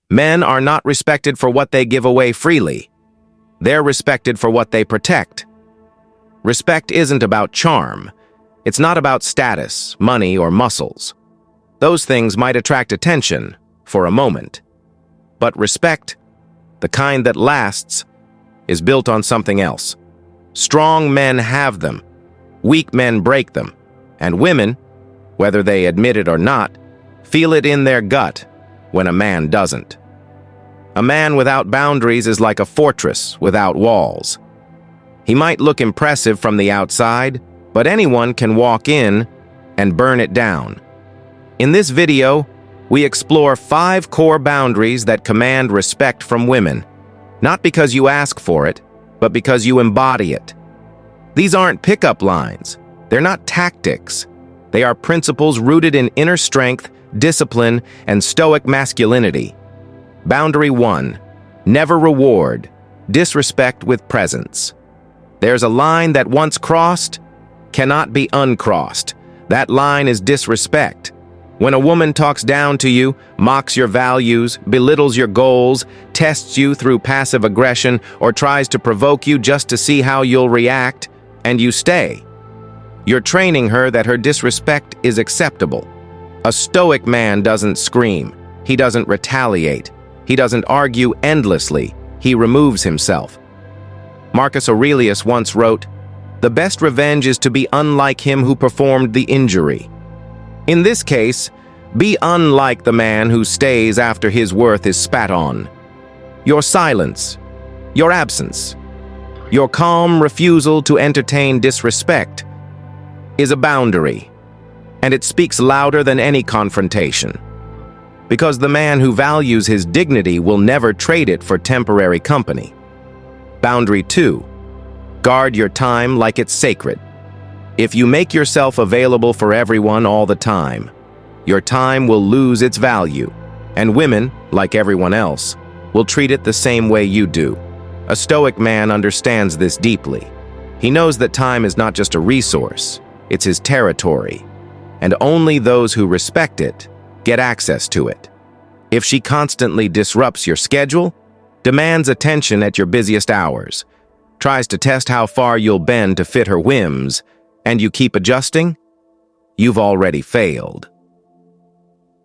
Men are not respected for what they give away freely. They're respected for what they protect. Respect isn't about charm. It's not about status, money, or muscles. Those things might attract attention for a moment. But respect, the kind that lasts, is built on something else. Strong men have them. Weak men break them. And women, whether they admit it or not, feel it in their gut when a man doesn't. A man without boundaries is like a fortress without walls. He might look impressive from the outside, but anyone can walk in and burn it down. In this video, we explore 5 core boundaries that command respect from women, not because you ask for it, but because you embody it. These aren't pickup lines. They're not tactics. They are principles rooted in inner strength, discipline, and stoic masculinity. Boundary 1. Never reward. Disrespect with presence. There's a line that once crossed cannot be uncrossed. That line is disrespect. When a woman talks down to you, mocks your values, belittles your goals, tests you through passive aggression, or tries to provoke you just to see how you'll react, and you stay, you're training her that her disrespect is acceptable. A stoic man doesn't scream. He doesn't retaliate. He doesn't argue endlessly. He removes himself. Marcus Aurelius once wrote, "The best revenge is to be unlike him who performed the injury." In this case, be unlike the man who stays after his worth is spat on. Your silence, your absence, your calm refusal to entertain disrespect is a boundary, and it speaks louder than any confrontation. Because the man who values his dignity will never trade it for temporary company. Boundary 2. Guard your time like it's sacred. If you make yourself available for everyone all the time, your time will lose its value, and women, like everyone else, will treat it the same way you do. A stoic man understands this deeply. He knows that time is not just a resource, it's his territory, and only those who respect it get access to it. If she constantly disrupts your schedule, demands attention at your busiest hours, tries to test how far you'll bend to fit her whims, and you keep adjusting, you've already failed.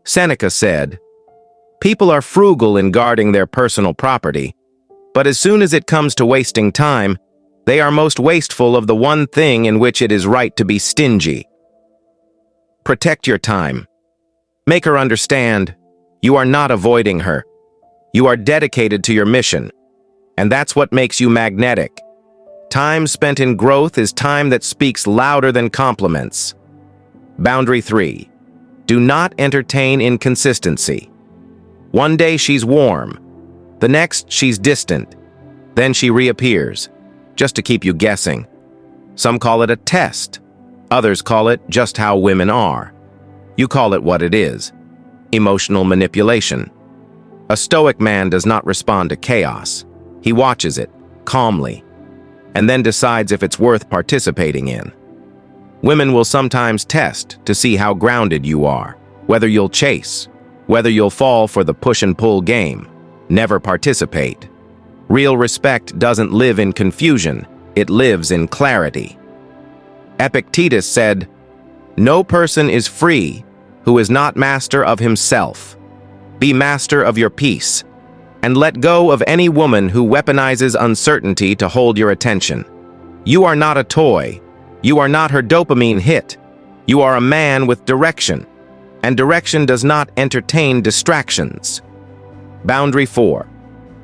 Seneca said, "People are frugal in guarding their personal property, but as soon as it comes to wasting time, they are most wasteful of the one thing in which it is right to be stingy." Protect your time. Make her understand you are not avoiding her. You are dedicated to your mission, and that's what makes you magnetic. Time spent in growth is time that speaks louder than compliments. Boundary 3. Do not entertain inconsistency. One day she's warm, the next she's distant, then she reappears, just to keep you guessing. Some call it a test, others call it just how women are. You call it what it is: emotional manipulation. A stoic man does not respond to chaos. He watches it, calmly, and then decides if it's worth participating in. Women will sometimes test to see how grounded you are, whether you'll chase, whether you'll fall for the push-and-pull game. Never participate. Real respect doesn't live in confusion, it lives in clarity. Epictetus said, "No person is free who is not master of himself. Be master of your peace, and let go of any woman who weaponizes uncertainty to hold your attention. You are not a toy. You are not her dopamine hit. You are a man with direction, and direction does not entertain distractions." Boundary 4.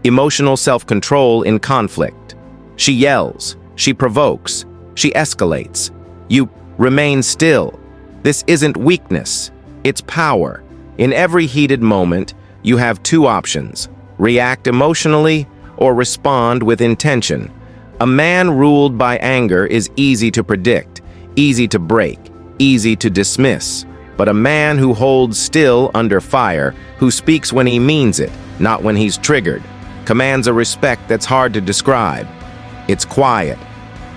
Emotional self-control in conflict. She yells, she provokes, she escalates. You remain still. This isn't weakness, it's power. In every heated moment, you have 2 options: react emotionally or respond with intention. A man ruled by anger is easy to predict, easy to break, easy to dismiss. But a man who holds still under fire, who speaks when he means it, not when he's triggered, commands a respect that's hard to describe. It's quiet.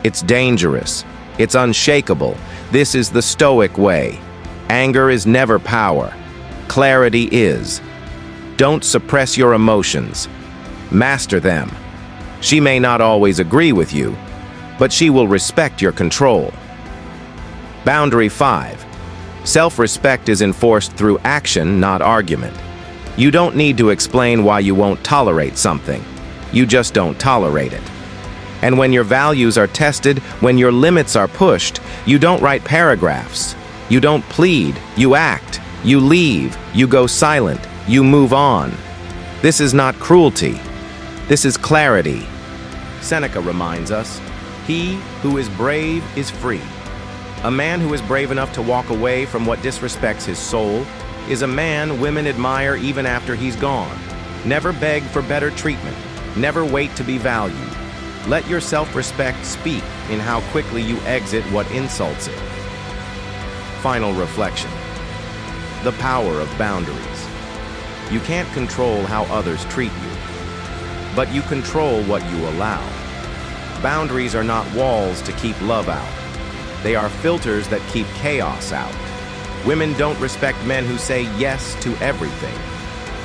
It's dangerous. It's unshakable. This is the Stoic way. Anger is never power. Clarity is. Don't suppress your emotions. Master them. She may not always agree with you, but she will respect your control. Boundary 5. Self-respect is enforced through action, not argument. You don't need to explain why you won't tolerate something. You just don't tolerate it. And when your values are tested, when your limits are pushed, you don't write paragraphs. You don't plead, you act. You leave, you go silent, you move on. This is not cruelty. This is clarity. Seneca reminds us, he who is brave is free. A man who is brave enough to walk away from what disrespects his soul is a man women admire even after he's gone. Never beg for better treatment. Never wait to be valued. Let your self-respect speak in how quickly you exit what insults it. Final reflection. The power of boundaries. You can't control how others treat you, but you control what you allow. Boundaries are not walls to keep love out. They are filters that keep chaos out. Women don't respect men who say yes to everything.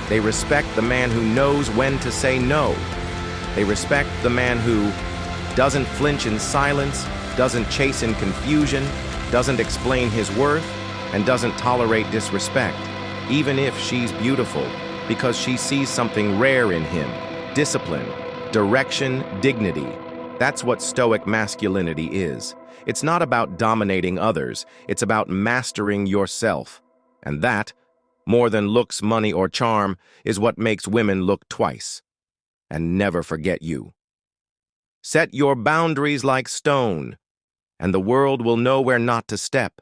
They respect the man who knows when to say no. They respect the man who doesn't flinch in silence, doesn't chase in confusion, doesn't explain his worth, and doesn't tolerate disrespect, even if she's beautiful, because she sees something rare in him: discipline, direction, dignity. That's what Stoic masculinity is. It's not about dominating others, it's about mastering yourself. And that, more than looks, money, or charm, is what makes women look twice and never forget you. Set your boundaries like stone, and the world will know where not to step.